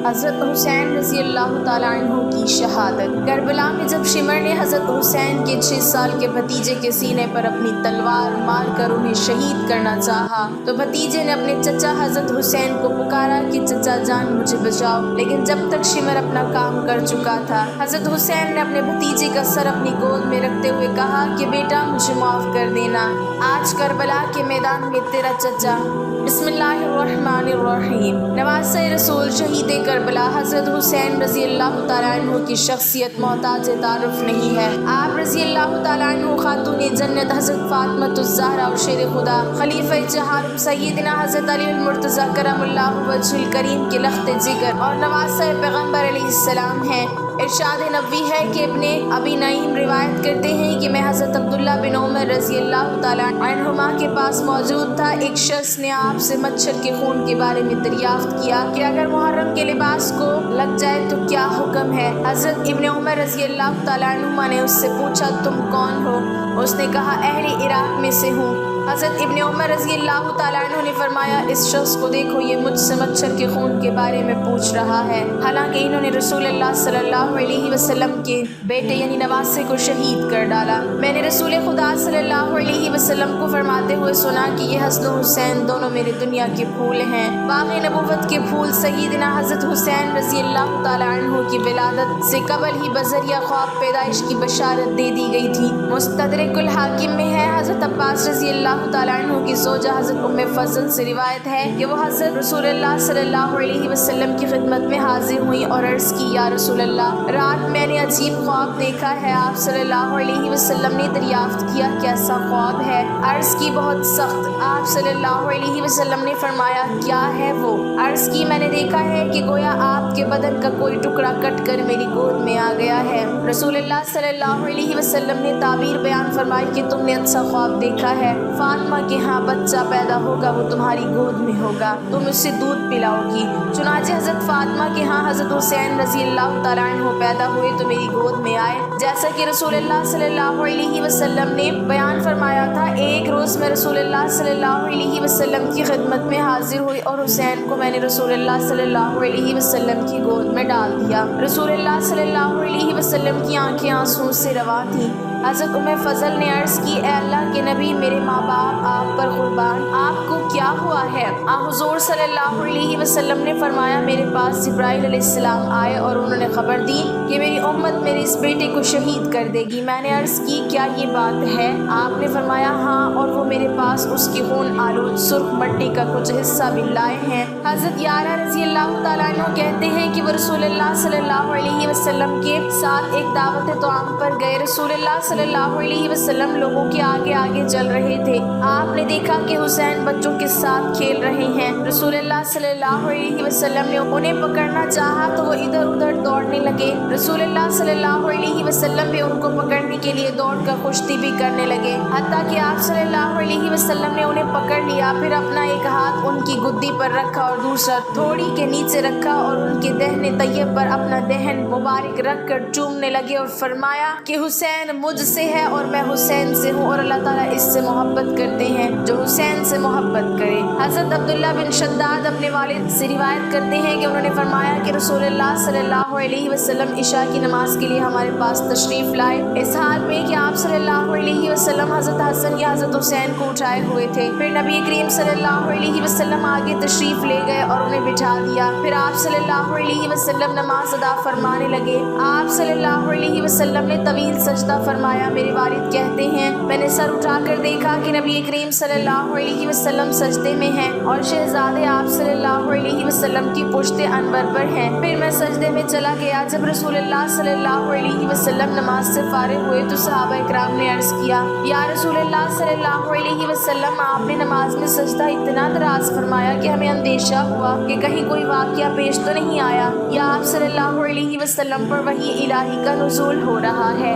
حضرت حسین رضی اللہ تعالیٰ عنہ کی شہادت۔ کربلا میں جب شمر نے حضرت حسین کے 6 سال کے بھتیجے کے سینے پر اپنی تلوار مار کر انہیں شہید کرنا چاہا تو بھتیجے نے اپنے چچا حضرت حسین کو پکارا کہ چچا جان مجھے بچاؤ، لیکن جب تک شمر اپنا کام کر چکا تھا، حضرت حسین نے اپنے بھتیجے کا سر اپنی گود میں رکھتے ہوئے کہا کہ بیٹا مجھے معاف کر دینا، آج کربلا کے میدان میں تیرا چچا۔ بسم اللہ الرحمن الرحیم۔ نواسۂ رسول شہید کربلا حضرت حسین رضی اللہ تعالیٰ عنہ کی شخصیت محتاج تعارف نہیں ہے۔ آپ رضی اللہ تعالیٰ عنہ خاتون جنت حضرت فاطمۃ الزہرا اور شیر خدا خلیفہ چہارم سیدنا حضرت علی المرتضیٰ کرم اللہ وجہ الکریم کے لخت جگر اور نواسۂ پیغمبر علیہ السلام ہیں۔ ارشاد نبوی ہے کہ ابن ابی نعیم روایت کرتے ہیں کہ میں حضرت عبداللہ بن عمر رضی اللہ تعالیٰ عنہما کے پاس موجود تھا۔ ایک شخص نے آپ سے مچھر کے خون کے بارے میں دریافت کیا کہ اگر محرم کے لباس کو لگ جائے تو کیا حکم ہے؟ حضرت ابن عمر رضی اللہ تعالیٰ عنہما نے اس سے پوچھا تم کون ہو؟ اس نے کہا اہل عراق میں سے ہوں۔ حضرت ابن عمر رضی اللہ تعالیٰ عنہ نے فرمایا اس شخص کو دیکھو، یہ مجھ سے مچھر کے خون کے بارے میں پوچھ رہا ہے، حالانکہ انہوں نے رسول اللہ صلی اللہ علیہ وسلم کے بیٹے یعنی نواسے کو شہید کر ڈالا۔ میں نے رسول خدا صلی اللہ علیہ وسلم کو فرماتے ہوئے سنا کہ یہ حسن و حسین دونوں میری دنیا کے پھول ہیں۔ باغ نبوت کے پھول سیدنا حضرت حسین رضی اللہ تعالیٰ عنہ کی ولادت سے قبل ہی بذریعہ خواب پیدائش کی بشارت دے دی گئی تھی۔ مستدرک الحاکم میں ہے، حضرت عباس رضی اللہ تعالیٰ عنہ کی زوجہ حضرت ام فضل سے روایت ہے کہ وہ حضرت رسول اللہ صلی اللہ علیہ وسلم کی خدمت میں حاضر ہوئیں اور عرض کی یا رسول اللہ، رات میں نے عجیب خواب دیکھا ہے۔ آپ صلی اللہ علیہ وسلم نے دریافت کیا کیسا خواب ہے؟ عرض کی بہت سخت۔ آپ صلی اللہ علیہ وسلم نے فرمایا کیا ہے وہ؟ عرض کی میں نے دیکھا ہے کہ گویا آپ کے بدن کا کوئی ٹکڑا کٹ کر میری گود میں آ گیا ہے۔ رسول اللہ صلی اللہ علیہ وسلم نے تعبیر بیان فرمائی کہ تم نے اچھا خواب دیکھا ہے، فاطمہ کے ہاں بچہ پیدا ہوگا، وہ تمہاری گود میں ہوگا، تم اسے دودھ پلاؤ گی۔ چنانچہ حضرت فاطمہ کے ہاں حضرت حسین رضی اللہ تعالیٰ عنہ پیدا ہوئے تو میری گود میں آئے، جیسا کہ رسول اللہ صلی اللہ علیہ وسلم نے بیان فرمایا تھا۔ ایک روز میں رسول اللہ صلی اللہ علیہ وسلم کی خدمت میں حاضر ہوئی اور حسین کو میں نے رسول اللہ صلی اللہ علیہ وسلم کی گود میں ڈال دیا۔ رسول اللہ صلی اللہ علیہ وسلم کی آنکھیں آنسوؤں سے رواں تھیں۔ حضرت ام فضل نے عرض کی اے اللہ کے نبی، میرے ماں باپ آپ پر قربان، آپ کو کیا ہوا ہے؟ حضور صلی اللہ علیہ وسلم نے فرمایا میرے پاس جبرائیل علیہ السلام آئے اور انہوں نے خبر دی کہ میری امت میرے اس بیٹے کو شہید کر دے گی۔ میں نے عرض کی کیا یہ بات ہے؟ آپ نے فرمایا ہاں، اور وہ میرے پاس اس کی خون آلود سرخ مٹی کا کچھ حصہ بھی لائے ہیں۔ حضرت یارہ رضی اللہ تعالیٰ عنہ کہتے ہیں کہ وہ رسول اللہ صلی اللہ علیہ وسلم کے ساتھ ایک دعوت طعام پر گئے۔ رسول اللہ صلی اللہ علیہ وسلم لوگوں کے آگے آگے چل رہے تھے۔ آپ نے دیکھا کہ حسین بچوں کے ساتھ کھیل رہے ہیں۔ رسول اللہ صلی اللہ علیہ وسلم نے انہیں پکڑنا چاہا تو وہ ادھر ادھر دوڑنے لگے۔ رسول اللہ صلی اللہ علیہ وسلم بھی ان کو پکڑنے کے لیے دوڑ کر کشتی بھی کرنے لگے، حتیٰ کہ آپ صلی اللہ علیہ وسلم نے انہیں پکڑ لیا، پھر اپنا ایک ہاتھ ان کی گدی پر رکھا اور دوسرا تھوڑی کے نیچے رکھا اور ان کے دہن طیب پر اپنا دہن مبارک رکھ کر چومنے لگے اور فرمایا کہ حسین مجھ سے ہے اور میں حسین سے ہوں، اور اللہ تعالیٰ اس سے محبت کرتے ہیں جو حسین سے محبت کرے۔ حضرت عبداللہ بن شداد اپنے والد سے روایت کرتے ہیں کہ انہوں نے فرمایا کہ رسول اللہ صلی اللہ علیہ وسلم عشاء کی نماز کے لیے ہمارے پاس تشریف لائے، اس حال میں کہ آپ صلی اللہ علیہ وسلم حضرت حسن یا حضرت حسین کو اٹھائے ہوئے تھے۔ پھر نبی کریم صلی اللہ علیہ وسلم آگے تشریف لے گئے اور انہیں بٹھا دیا، پھر آپ صلی اللہ علیہ وسلم نماز ادا فرمانے لگے۔ آپ صلی اللہ علیہ وسلم نے طویل سجدہ فرمایا۔ میرے والد کہتے ہیں میں نے سر اٹھا کر دیکھا کہ نبی کریم صلی اللہ علیہ وسلم سجدے میں ہیں اور شہزادے آپ صلی اللہ علیہ وسلم کی پشت انور پر ہیں۔ پھر میں سجدے میں چلا گیا۔ جب رسول اللہ صلی اللہ علیہ وسلم نماز سے فارغ ہوئے تو صحابہ اکرام نے عرض کیا یا رسول اللہ صلی اللہ علیہ وسلم، آپ نے نماز میں سجدہ اتنا دراز فرمایا کہ ہمیں اندیشہ ہوا کہ کہیں کوئی واقعہ پیش تو نہیں آیا یا آپ صلی اللہ علیہ وسلم پر وحی الہی کا نزول ہو رہا ہے۔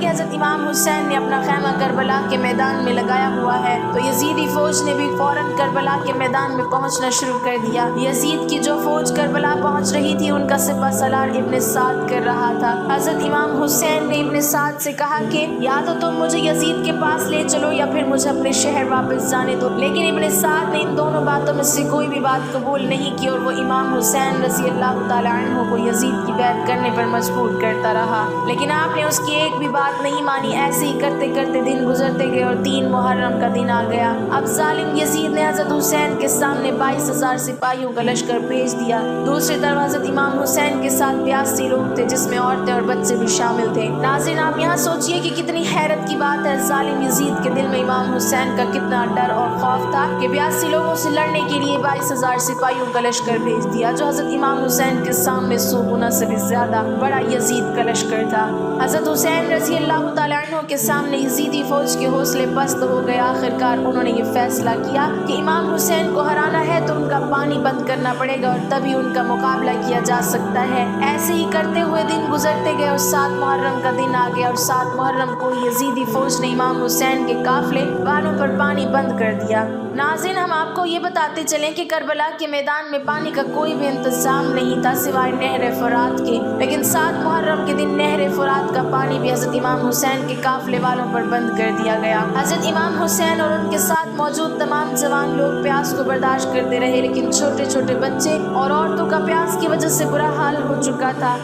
کہ حضرت امام حسین نے اپنا خیمہ کربلا کے میدان میں لگایا ہوا ہے، تو یزیدی فوج نے بھی فوراً کربلا کے میدان میں پہنچنا شروع کر دیا۔ یزید کی جو فوج کربلا پہنچ رہی تھی ان کا سپہ سالار ابن سعد کر رہا تھا۔ حضرت امام حسین نے ابن سعد سے کہا کہ یا تو تم مجھے یزید کے پاس لے چلو یا پھر مجھے اپنے شہر واپس جانے دو، لیکن ابن سعد نے ان دونوں باتوں میں سے کوئی بھی بات قبول نہیں کی اور وہ امام حسین رضی اللہ تعالیٰ عنہ کو یزید کی بیعت کرنے پر مجبور کرتا رہا، لیکن آپ نے اس کی ایک بھی بات نہیں مانی۔ ایسے ہی کرتے کرتے دن گزرتے گئے اور 3 محرم کا دن آ گیا۔ اب ظالم یزید نے حضرت حسین کے سامنے 22,000 سپاہیوں کا لشکر بھیج دیا۔ دوسری طرف حضرت امام حسین کے ساتھ 82 لوگ تھے جس میں عورتیں اور بچے بھی شامل تھے۔ ناظرین آپ یہاں سوچئے کہ کتنی حیرت کی بات ہے، ظالم یزید کے دل میں امام حسین کا کتنا ڈر اور خوف تھا کہ 82 لوگوں سے لڑنے کے لیے 22,000 سپاہیوں کا لشکر بھیج دیا، جو حضرت امام حسین کے سامنے 100 گنا سے بھی زیادہ بڑا یزید کا لشکر تھا۔ حضرت حسین رضی اللہ تعالیٰ عنہ کے سامنے یزیدی فوج کے حوصلے پست ہو گئے۔ آخرکار انہوں نے یہ فیصلہ کیا کہ امام حسین کو ہرانا ہے تو ان کا پانی بند کرنا پڑے گا اور تبھی ان کا مقابلہ کیا جا سکتا ہے۔ ایسے ہی کرتے ہوئے دن گزرتے گئے اور 7 محرم کا دن آ گیا اور 7 محرم کو یزیدی فوج نے امام حسین کے قافلے والوں پر پانی بند کر دیا۔ ناظرین ہم آپ کو یہ بتاتے چلیں کہ کربلا کے میدان میں پانی کا کوئی بھی انتظام نہیں تھا سوائے نہر فرات کے، لیکن 7 محرم کے دن نہر فرات کا پانی بھی حضرت امام حسین کے قافلے والوں پر بند کر دیا گیا۔ حضرت امام حسین اور ان کے ساتھ موجود تمام جوان لوگ پیاس کو برداشت کرتے رہے، لیکن چھوٹے چھوٹے بچے اور عورتوں کا پیاس کی وجہ سے برا حال ہو چکا تھا۔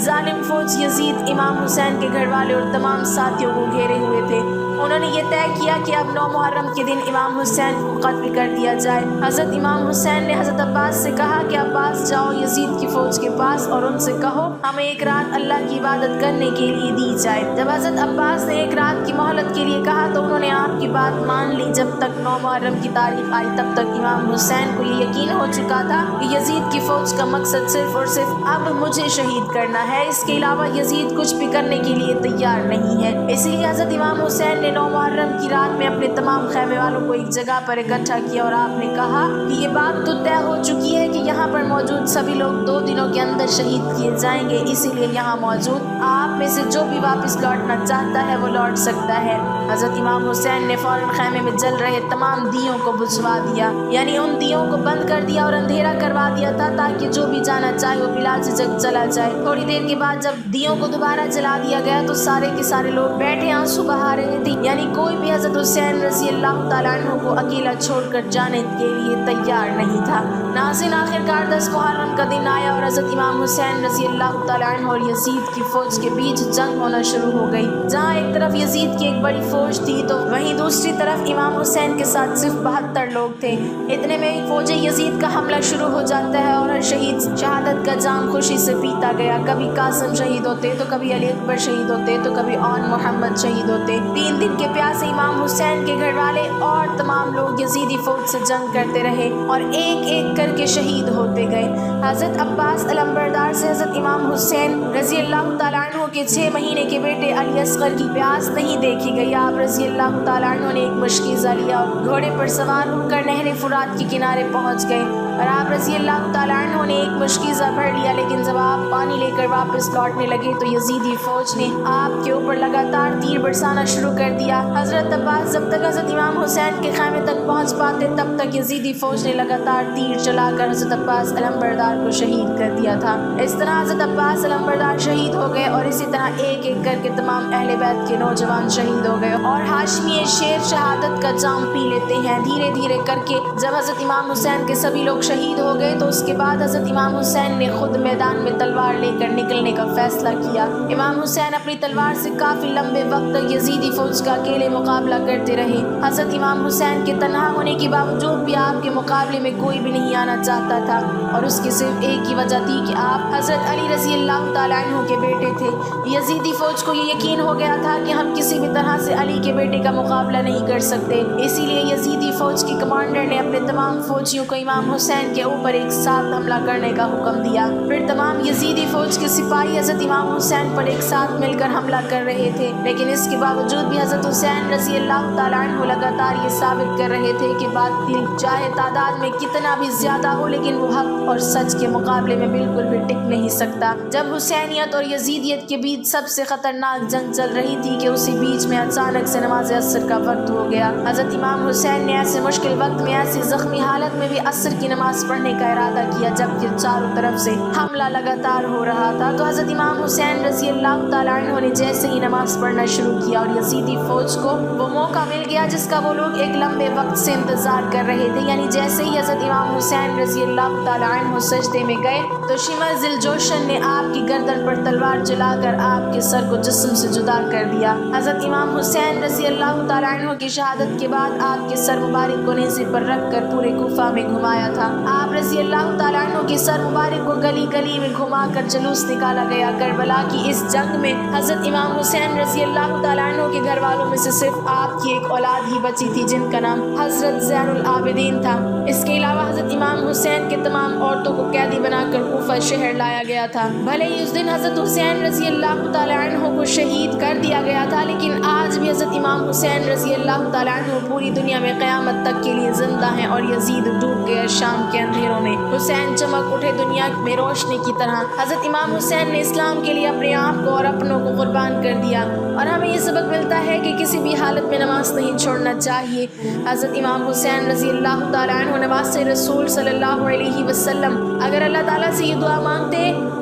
ظالم فوج یزید امام حسین کے گھر والے اور تمام ساتھیوں کو گھیرے ہوئے تھے۔ انہوں نے یہ طے کیا کہ اب 9 محرم کے دن امام حسین کو قتل کر دیا جائے۔ حضرت امام حسین نے حضرت عباس سے کہا کہ عباس جاؤ یزید کی فوج کے پاس اور ان سے کہو ہمیں ایک رات اللہ کی عبادت کرنے کے لیے دی جائے۔ جب حضرت عباس نے ایک رات کی مہلت کے لیے کہا تو انہوں نے آپ کی بات مان لی۔ جب تک 9 محرم کی تاریخ آئی تب تک امام حسین کو یہ یقین ہو چکا تھا کہ یزید کی فوج کا مقصد صرف اور صرف اب مجھے شہید کرنا ہے، اس کے علاوہ یزید کچھ بھی کرنے کے لیے تیار نہیں ہے۔ اس لیے حضرت امام حسین نے 9 محرم کی رات میں اپنے تمام خیمے والوں کو ایک جگہ پر اکٹھا کیا اور آپ نے کہا کہ یہ بات تو طے ہو چکی ہے کہ یہاں پر موجود سبھی لوگ 2 دنوں کے اندر شہید کیے جائیں گے، اسی لیے یہاں موجود آپ میں سے جو بھی واپس لوٹنا چاہتا ہے وہ لوٹ سکتا ہے۔ حضرت امام حسین نے فوراً خیمے میں جل رہے تمام دیوں کو بجھوا دیا، یعنی ان دیوں کو بند کر دیا اور اندھیرا کروا دیا تھا تاکہ جو بھی جانا چاہے وہ بلا جھجک چلا جائے۔ تھوڑی دیر کے بعد جب دیوں کو دوبارہ جلا دیا گیا تو سارے کے سارے لوگ بیٹھے آنسو بہا رہے تھے، یعنی کوئی بھی حضرت حسین رضی اللہ تعالیٰ عنہ کو اکیلا چھوڑ کر جانے کے لیے تیار نہیں تھا۔ ناظرین آخرکار 10 محرم کا دن آیا اور حضرت امام حسین رضی اللہ تعالیٰ عنہ اور یزید کی فوج کے بیچ جنگ ہونا شروع ہو گئی۔ جہاں ایک طرف یزید کی ایک بڑی فوج تھی تو وہیں دوسری طرف امام حسین کے ساتھ صرف 72 لوگ تھے۔ اتنے میں فوج یزید کا حملہ شروع ہو جاتا ہے اور ہر شہید شہادت کا جام خوشی سے پیتا گیا۔ کبھی قاسم شہید ہوتے تو کبھی علی اکبر شہید ہوتے تو کبھی آن محمد شہید ہوتے۔ 3 دن کے پیاسے امام حسین کے گھر والے اور تمام لوگ یزیدی فوج سے جنگ کرتے رہے اور ایک ایک کر کے شہید ہوتے گئے۔ حضرت عباس علمبردار سے حضرت امام حسین رضی اللہ تعالیٰ عنہ کے 6 مہینے کے بیٹے علی اصغر کی پیاس نہیں دیکھی گئی۔ آپ رضی اللہ تعالیٰ عنہ نے ایک مشکیزہ لیا اور گھوڑے پر سوار ہو کر نہر فرات کے کنارے پہنچ گئے اور آپ رضی اللہ تعالیٰ عنہ نے ایک مشکیزہ بھر لیا، لیکن جب آپ پانی لے کر واپس لوٹنے لگے تو یزیدی فوج نے آپ کے اوپر لگاتار تیر برسانا شروع کر دیا۔ حضرت عباس جب تک حضرت امام حسین کے خیمے تک پہنچ پاتے تب تک یزیدی فوج نے لگاتار تیر چلا کر حضرت عباس علمبردار کو شہید کر دیا تھا۔ اس طرح حضرت عباس علمبردار شہید ہو گئے اور اسی طرح ایک ایک کر کے تمام اہل بیت کے نوجوان شہید ہو گئے اور ہاشمی شیر شہادت کا جام پی لیتے ہیں۔ دھیرے دھیرے کر کے جب حضرت امام حسین کے سبھی لوگ شہید ہو گئے تو اس کے بعد حضرت امام حسین نے خود میدان میں تلوار لے کر نکلنے کا فیصلہ کیا۔ امام حسین اپنی تلوار سے کافی لمبے وقت تک یزیدی فوج کا اکیلے مقابلہ کرتے رہے۔ حضرت امام حسین کے تنہا ہونے کے باوجود بھی آپ کے مقابلے میں کوئی بھی نہیں آنا چاہتا تھا اور اس کی صرف ایک ہی وجہ تھی کہ آپ حضرت علی رضی اللہ تعالیٰ عنہ کے بیٹے تھے۔ یزیدی فوج کو یہ یقین ہو گیا تھا کہ ہم کسی بھی طرح سے علی کے بیٹے کا مقابلہ نہیں کر سکتے، اسی لیے یزیدی فوج کے کمانڈر نے اپنے تمام فوجیوں کو امام حسین کے اوپر ایک ساتھ حملہ کرنے کا حکم دیا۔ پھر تمام یزیدی فوج کے سپاہی حضرت امام حسین پر ایک ساتھ مل کر حملہ کر رہے تھے، لیکن اس کے باوجود بھی حضرت حضرت حسین رضی اللہ تعالیٰ عنہ لگاتار یہ ثابت کر رہے تھے کہ باطل چاہے تعداد میں کتنا بھی زیادہ ہو لیکن وہ حق اور سچ کے مقابلے میں بالکل بھی ٹک نہیں سکتا۔ جب حسینیت اور یزیدیت کے بیچ سب سے خطرناک جنگ چل رہی تھی کہ اسی بیچ میں اچانک سے نماز عصر کا وقت ہو گیا۔ حضرت امام حسین نے ایسے مشکل وقت میں ایسی زخمی حالت میں بھی عصر کی نماز پڑھنے کا ارادہ کیا جبکہ چاروں طرف سے حملہ لگاتار ہو رہا تھا، تو حضرت امام حسین رضی اللہ تعالیٰ عنہ نے جیسے ہی نماز پڑھنا شروع کیا اور یزیدی فوج کو وہ موقع مل گیا جس کا وہ لوگ ایک لمبے وقت سے انتظار کر رہے تھے، یعنی جیسے ہی حضرت امام حسین رضی اللہ تعالیٰ عنہ سجدے میں گئے تو شمر ذی الجوشن نے آپ کی گردن پر تلوار چلا کر آپ کے سر کو جسم سے جدا کر دیا۔ حضرت امام حسین رضی اللہ تعالیٰ عنہ کی شہادت کے بعد آپ کے سر مبارک کو نیزے پر رکھ کر پورے کوفہ میں گھمایا تھا۔ آپ رضی اللہ تعالیٰ عنہ کی سر مبارک کو گلی گلی میں گھما کر جلوس نکالا گیا۔ کربلا کی اس جنگ میں حضرت امام حسین رضی اللہ تعالیٰ عنہ کے گھر والوں میں سے صرف آپ کی ایک اولاد ہی بچی تھی جن کا نام حضرت زین العابدین تھا۔ اس کے علاوہ حضرت امام حسین کے تمام عورتوں کو قیدی بنا کر کوفہ شہر لایا گیا تھا۔ بھلے ہی اس دن حضرت حسین رضی اللہ تعالیٰ عنہ کو شہید کر دیا گیا تھا لیکن آج بھی حضرت امام حسین رضی اللہ تعالیٰ عنہ پوری دنیا میں قیامت تک کے لیے زندہ ہیں اور یزید ڈوب گئے شام کے اندھیروں میں، حسین چمک اٹھے دنیا میں روشنی کی طرح۔ حضرت امام حسین نے اسلام کے لیے اپنے آپ کو اور اپنوں کو قربان کر دیا اور ہمیں یہ سبق ملتا ہے کہ کسی بھی حالت میں نماز نہیں چھوڑنا چاہیے۔ حضرت امام حسین رضی اللہ تعالیٰ عنہ نواز رسول صلی اللہ علیہ وسلم اگر اللہ تعالیٰ سے یہ دعا مانگتے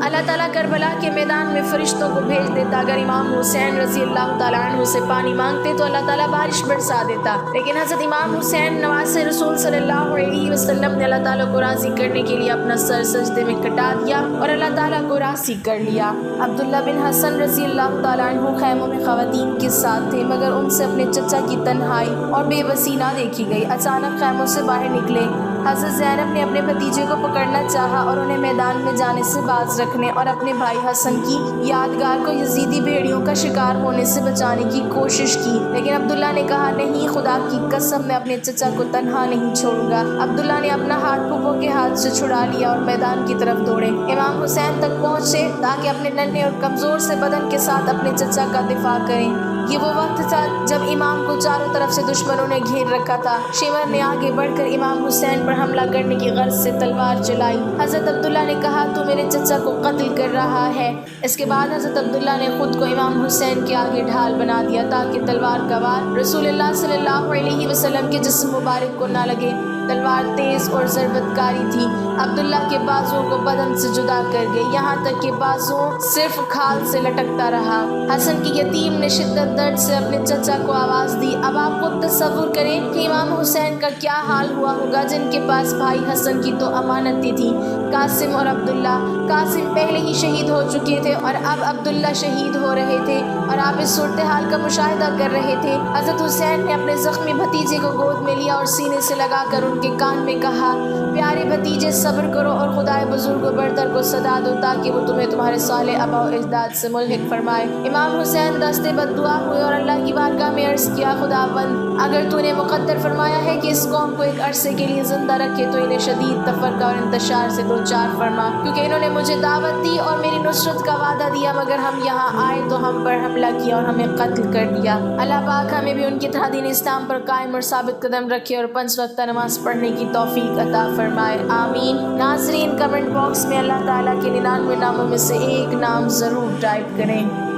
اللہ تعالیٰ کربلا کے میدان میں فرشتوں کو بھیج دیتا۔ اگر امام حسین رضی اللہ تعالیٰ عنہ سے پانی مانگتے تو اللہ تعالیٰ بارش برسا دیتا، لیکن حضرت امام حسین نواز رسول صلی اللہ علیہ وسلم نے اللہ تعالیٰ کو راضی کرنے کے لیے اپنا سر سجدے میں کٹا دیا اور اللہ تعالیٰ کو راضی کر لیا۔ عبداللہ بن حسن رضی اللہ تعالیٰ عنہ خیموں میں خواتین کے ساتھ تھے مگر ان سے اپنے چچا کی تنہائی اور بے بسی نہ دیکھی گئی۔ اچانک خیموں سے باہر نکلے حضرت زینب نے اپنے بھتیجے کو پکڑنا چاہا اور انہیں میدان میں جانے سے باز رکھنے اور اپنے بھائی حسن کی یادگار کو یزیدی بھیڑیوں کا شکار ہونے سے بچانے کی کوشش کی، لیکن عبداللہ نے کہا نہیں، خدا کی قسم میں اپنے چچا کو تنہا نہیں چھوڑوں گا۔ عبداللہ نے اپنا ہاتھ پھوپھو کے ہاتھ سے چھڑا لیا اور میدان کی طرف دوڑے۔ امام حسین تک پہنچے تاکہ اپنے ننھے اور کمزور سے بدن کے ساتھ اپنے چچا کا دفاع کریں۔ یہ وہ وقت تھا جب امام کو چاروں طرف سے دشمنوں نے گھیر رکھا تھا۔ شمر نے آگے بڑھ کر امام حسین پر حملہ کرنے کی غرض سے تلوار چلائی۔ حضرت عبداللہ نے کہا تو میرے چچا کو قتل کر رہا ہے۔ اس کے بعد حضرت عبداللہ نے خود کو امام حسین کے آگے ڈھال بنا دیا تاکہ تلوار کا وار رسول اللہ صلی اللہ علیہ وسلم کے جسم مبارک کو نہ لگے۔ تلوار تیز اور ضربت کاری تھی، عبداللہ کے بازو کو بدن سے جدا کر گئی، یہاں تک کہ بازو صرف کھال سے لٹکتا رہا۔ حسن کی یتیم نے شدت درد سے اپنے چچا کو آواز دی۔ اب آپ خود تصور کریں کہ امام حسین کا کیا حال ہوا ہوگا جن کے پاس بھائی حسن کی تو امانتیں تھیں، قاسم اور عبداللہ۔ قاسم پہلے ہی شہید ہو چکے تھے اور اب عبداللہ شہید ہو رہے تھے اور آپ اس صورتحال کا مشاہدہ کر رہے تھے۔ حضرت حسین نے اپنے زخمی بھتیجے کو گود میں لیا اور سینے سے لگا کر ان کے کان میں کہا پیارے بھتیجے صبر کرو اور خدائے بزرگ و برتر کو صدا دو تاکہ وہ تمہیں تمہارے صالح آباء و اجداد سے ملحق فرمائے۔ امام حسین دستے بد دعا ہوئے اور اللہ کی بارگاہ میں عرض کیا خداوند اگر تو نے مقدر فرمایا ہے کہ اس قوم کو ایک عرصے کے لیے زندہ رکھے تو انہیں شدید تفرقہ اور انتشار سے دوچار فرما، کیونکہ انہوں نے مجھے دعوت دی اور میری نصرت کا وعدہ دیا مگر ہم یہاں آئے تو ہم پر حملہ کیا اور ہمیں قتل کر دیا۔ اللہ پاک ہمیں بھی ان کی طرح دین اسلام پر قائم اور ثابت قدم رکھے اور 5 وقتہ نماز پڑھنے کی توفیق عطا فرمائے، آمین۔ ناظرین کمنٹ باکس میں اللہ تعالیٰ کے 99 ناموں میں سے ایک نام ضرور ٹائپ کریں۔